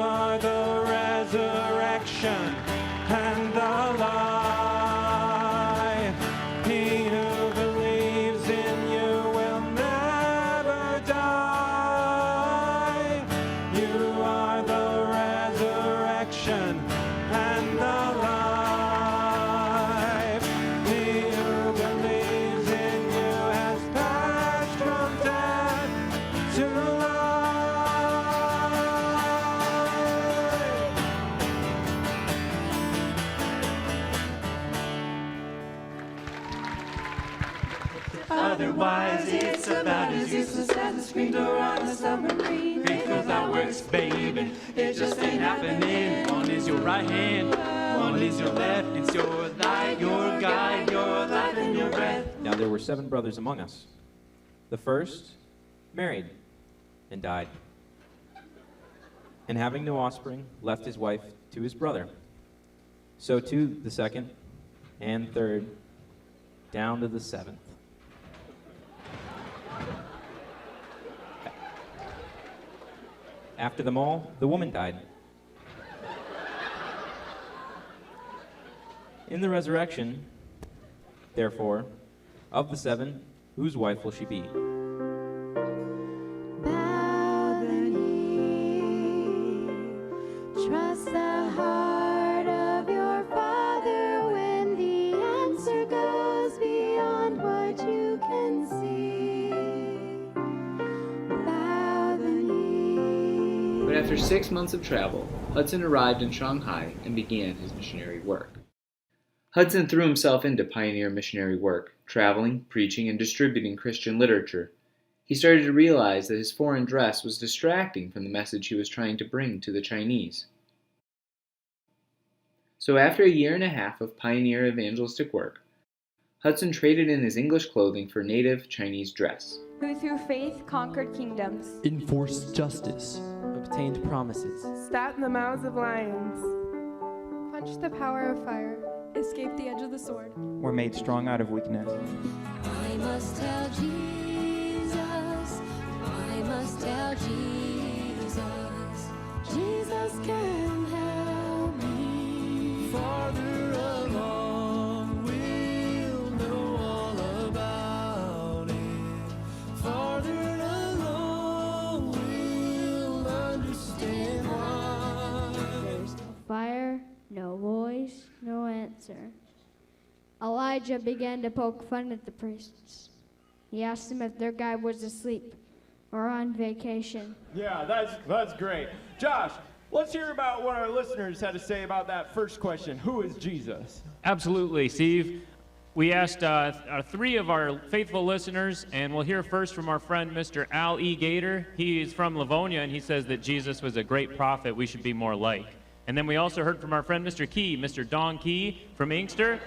are the resurrection and the life. He who believes in you will never die. You are the resurrection and the life. He who believes in you has passed from death to life. Otherwise, it's about as useless as a screen door on a submarine. Faith without works, baby, it just ain't happening. One is your right hand, one is your left. It's your light, your guide, your life and your breath. Now there were 7 brothers among us. The first married and died, and having no offspring, left his wife to his brother. So too the second and third, down to the 7th. After them all, the woman died. In the resurrection, therefore, of the 7, whose wife will she be? Bow the knee, trust the heart of your Father when the answer goes beyond what you can see. Bow the knee. But after 6 months of travel, Hudson arrived in Shanghai and began his missionary work. Hudson threw himself into pioneer missionary work, traveling, preaching, and distributing Christian literature. He started to realize that his foreign dress was distracting from the message he was trying to bring to the Chinese. So after a year and a half of pioneer evangelistic work, Hudson traded in his English clothing for native Chinese dress. Who through faith conquered kingdoms, enforced justice, obtained promises, spat in the mouths of lions, quenched the power of fire, escaped the edge of the sword, were made strong out of weakness. I must tell Jesus, I must tell Jesus, Jesus can help me. Farther along, we'll know all about it. Farther along, we'll understand why. There's no fire, no voice, no answer. Elijah began to poke fun at the priests. He asked them if their guy was asleep or on vacation. Yeah, that's great. Josh, let's hear about what our listeners had to say about that first question. Who is Jesus? Absolutely, Steve. We asked 3 of our faithful listeners, and we'll hear first from our friend, Mr. Al E. Gator. He is from Livonia, and he says that Jesus was a great prophet we should be more like. And then we also heard from our friend, Mr. Key, Mr. Don Key from Inkster.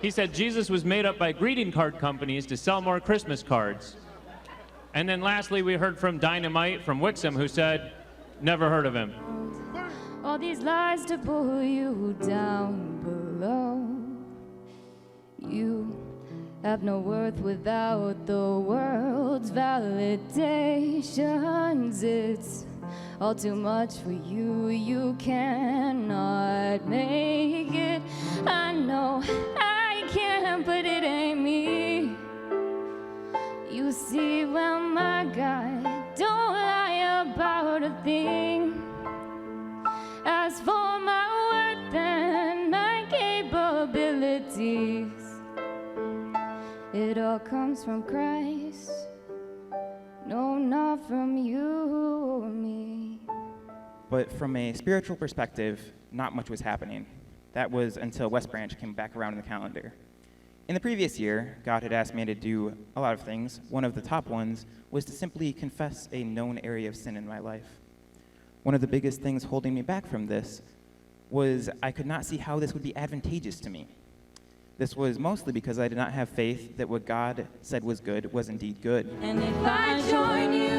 He said Jesus was made up by greeting card companies to sell more Christmas cards. And then lastly, we heard from Dynamite from Wixom, who said, never heard of him. All these lies to pull you down below. You have no worth without the world's validations. It's all too much for you. You cannot make it. I know I can, but it ain't me. You see, well, my God don't lie about a thing. As for my worth and my capabilities, it all comes from Christ. No, not from you or me. But from a spiritual perspective, not much was happening. That was until West Branch came back around in the calendar. In the previous year, God had asked me to do a lot of things. One of the top ones was to simply confess a known area of sin in my life. One of the biggest things holding me back from this was I could not see how this would be advantageous to me. This was mostly because I did not have faith that what God said was good was indeed good. And if I join you